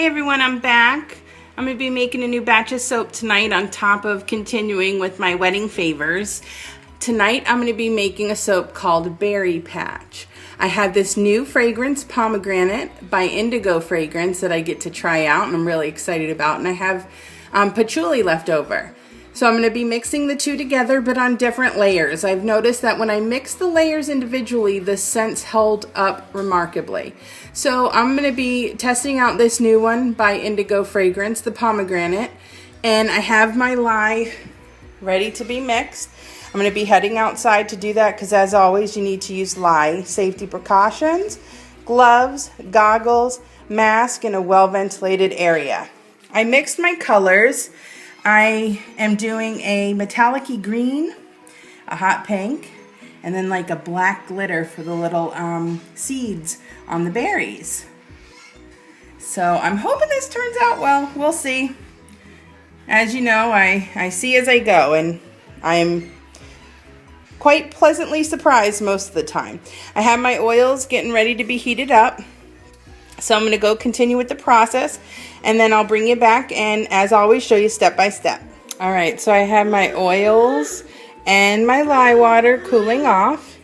Hey everyone, I'm back. I'm going to be making a new batch of soap tonight on top of continuing with my wedding favors. Tonight I'm going to be making a soap called Berry Patch. I have this new fragrance, Pomegranate by Indigo Fragrance, that I get to try out and I'm really excited about. And I have patchouli left over. So I'm going to be mixing the two together but on different layers. I've noticed that when I mix the layers individually, the scents held up remarkably. So I'm going to be testing out this new one by Indigo Fragrance, the Pomegranate. And I have my lye ready to be mixed. I'm going to be heading outside to do that because, as always, you need to use lye. Safety precautions, gloves, goggles, mask, in a well-ventilated area. I mixed my colors. I am doing a metallic-y green, a hot pink, and then like a black glitter for the little seeds on the berries. So I'm hoping this turns out well. We'll see. As you know, I see as I go, and I'm quite pleasantly surprised most of the time. I have my oils getting ready to be heated up. So I'm going to go continue with the process, and then I'll bring you back and, as always, show you step by step. All right, so I have my oils and my lye water cooling off.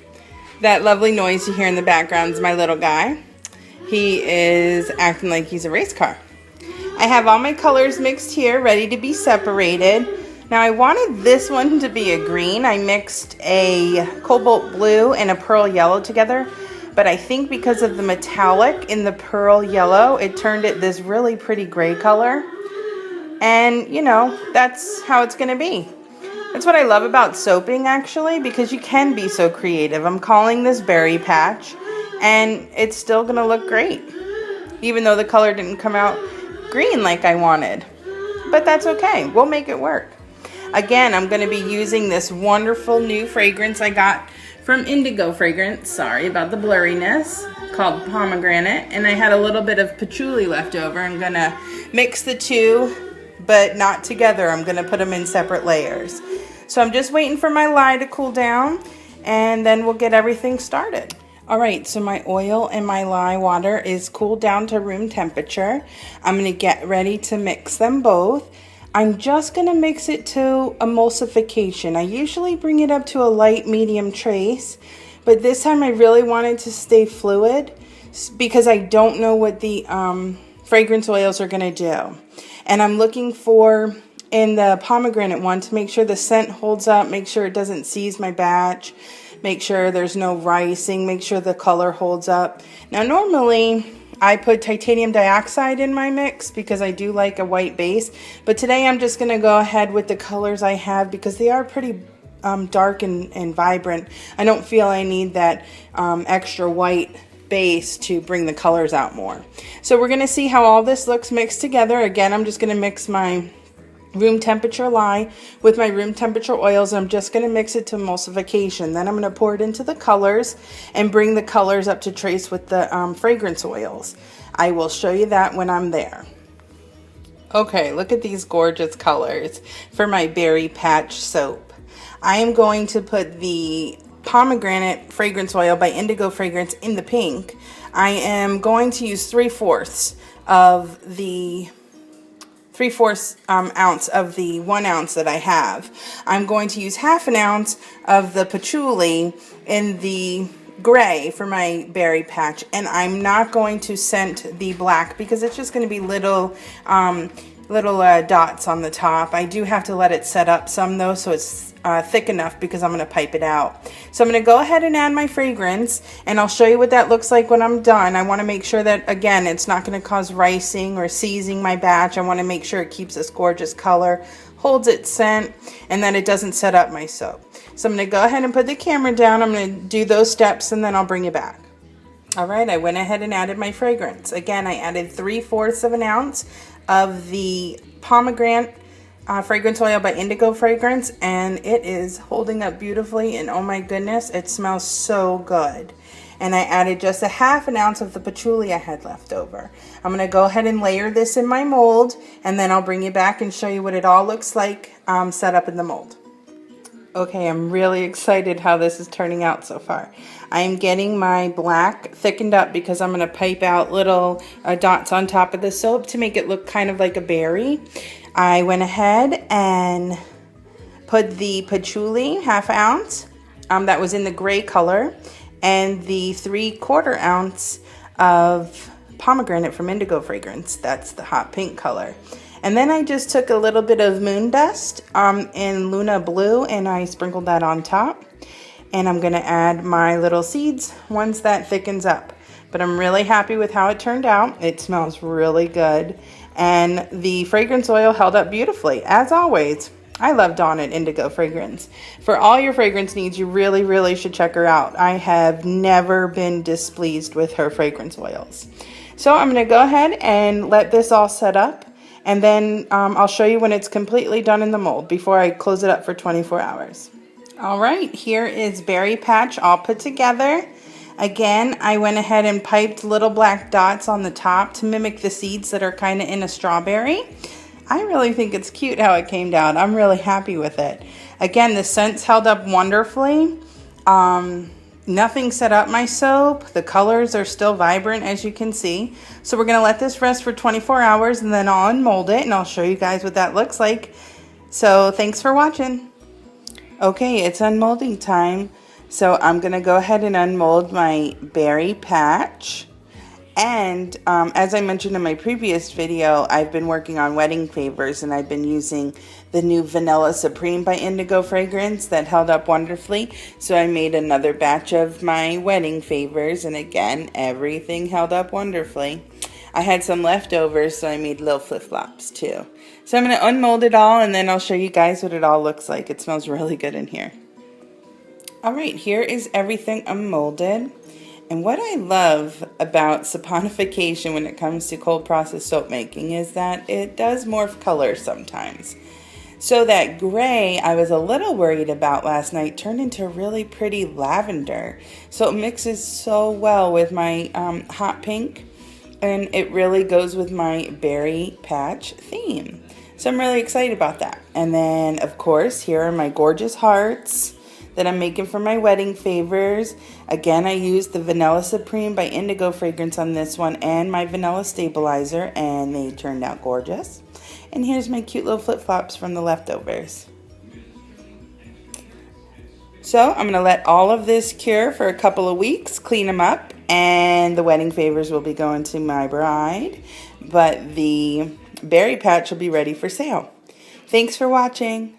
That lovely noise you hear in the background is my little guy. He is acting like he's a race car. I have all my colors mixed here, ready to be separated. Now I wanted this one to be a green. I mixed a cobalt blue and a pearl yellow together. But I think because of the metallic in the pearl yellow, it turned it this really pretty gray color. And, you know, that's how it's going to be. That's what I love about soaping, actually, because you can be so creative. I'm calling this Berry Patch, and it's still going to look great, even though the color didn't come out green like I wanted. But that's okay. We'll make it work. Again, I'm going to be using this wonderful new fragrance I got from Indigo Fragrance, sorry about the blurriness, called Pomegranate, and I had a little bit of patchouli left over. I'm gonna mix the two, but not together. I'm gonna put them in separate layers. So I'm just waiting for my lye to cool down, and then we'll get everything started. All right, so my oil and my lye water is cooled down to room temperature. I'm gonna get ready to mix them both. I'm just going to mix it to emulsification. I usually bring it up to a light medium trace, but this time I really wanted to stay fluid because I don't know what the fragrance oils are going to do. And I'm looking for, in the pomegranate one, to make sure the scent holds up, make sure it doesn't seize my batch, make sure there's no ricing, make sure the color holds up. Now normally I put titanium dioxide in my mix because I do like a white base, but today I'm just going to go ahead with the colors I have because they are pretty dark and vibrant. I don't feel I need that extra white base to bring the colors out more. So we're going to see how all this looks mixed together. Again, I'm just going to mix my room temperature lye with my room temperature oils. I'm just going to mix it to emulsification. Then I'm going to pour it into the colors and bring the colors up to trace with the fragrance oils. I will show you that when I'm there. Okay, look at these gorgeous colors for my Berry Patch soap. I am going to put the Pomegranate fragrance oil by Indigo Fragrance in the pink. I am going to use 3/4 of the 3/4 ounce of the 1 ounce that I have. I'm going to use 1/2 ounce of the patchouli in the gray for my Berry Patch, and I'm not going to scent the black because it's just going to be little dots on the top. I do have to let it set up some though, so it's thick enough because I'm going to pipe it out. So I'm going to go ahead and add my fragrance, and I'll show you what that looks like when I'm done. I want to make sure that, again, it's not going to cause ricing or seizing my batch. I want to make sure it keeps this gorgeous color, holds its scent, and that it doesn't set up my soap. So I'm going to go ahead and put the camera down. I'm going to do those steps, and then I'll bring you back. All right, I went ahead and added my fragrance. Again, I added 3/4 of an ounce of the Pomegranate fragrance oil by Indigo Fragrance, and it is holding up beautifully, and oh my goodness, it smells so good. And I added just 1/2 ounce of the patchouli I had left over. I'm going to go ahead and layer this in my mold, and then I'll bring you back and show you what it all looks like set up in the mold. Okay, I'm really excited how this is turning out so far. I am getting my black thickened up because I'm going to pipe out little dots on top of the soap to make it look kind of like a berry. I went ahead and put the patchouli, 1/2 ounce, that was in the gray color, and the 3/4 ounce of pomegranate from Indigo Fragrance. That's the hot pink color. And then I just took a little bit of moon dust in Luna Blue, and I sprinkled that on top. And I'm going to add my little seeds once that thickens up. But I'm really happy with how it turned out. It smells really good. And the fragrance oil held up beautifully, as always. I love Dawn at Indigo Fragrance. For all your fragrance needs, you really, really should check her out. I have never been displeased with her fragrance oils. So I'm going to go ahead and let this all set up. And then I'll show you when it's completely done in the mold before I close it up for 24 hours. All right, here is Berry Patch all put together. Again, I went ahead and piped little black dots on the top to mimic the seeds that are kind of in a strawberry. I really think it's cute how it came down. I'm really happy with it. Again, the scents held up wonderfully. Nothing set up my soap. The colors are still vibrant, as you can see. So we're going to let this rest for 24 hours and then I'll unmold it and I'll show you guys what that looks like. So thanks for watching. Okay, it's unmolding time. So I'm going to go ahead and unmold my berry patch. And as I mentioned in my previous video, I've been working on wedding favors and I've been using the new Vanilla Supreme by Indigo Fragrance that held up wonderfully. So I made another batch of my wedding favors, and again, everything held up wonderfully. I had some leftovers, so I made little flip-flops too. So I'm going to unmold it all and then I'll show you guys what it all looks like. It smells really good in here. Alright, here is everything unmolded. And what I love about saponification when it comes to cold process soap making is that it does morph color sometimes. So that gray I was a little worried about last night turned into a really pretty lavender. So it mixes so well with my hot pink, and it really goes with my berry patch theme. So I'm really excited about that. And then of course here are my gorgeous hearts that I'm making for my wedding favors. Again, I used the Vanilla Supreme by Indigo Fragrance on this one and my Vanilla Stabilizer, and they turned out gorgeous. And here's my cute little flip-flops from the leftovers. So I'm going to let all of this cure for a couple of weeks, clean them up, and the wedding favors will be going to my bride. But the berry patch will be ready for sale. Thanks for watching.